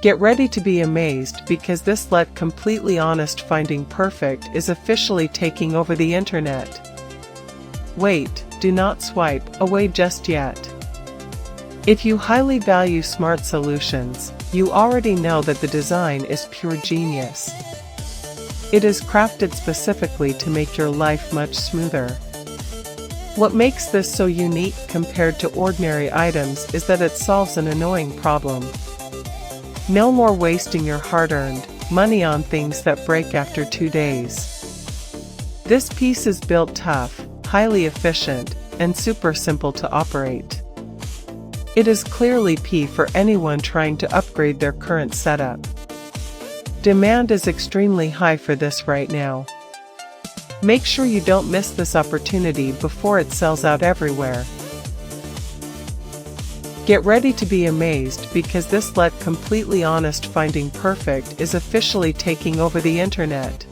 Get ready to be amazed because this let completely honest finding perfect is officially taking over the internet. Wait, do not swipe away just yet. If you highly value smart solutions, you already know that the design is pure genius. It is crafted specifically to make your life much smoother. What makes this so unique compared to ordinary items is that it solves an annoying problem. No more wasting your hard-earned money on things that break after 2 days. This piece is built tough, highly efficient, and super simple to operate. It is clearly P for anyone trying to upgrade their current setup. Demand is extremely high for this right now. Make sure you don't miss this opportunity before it sells out everywhere. Get ready to be amazed because this let completely honest finding perfect is officially taking over the internet.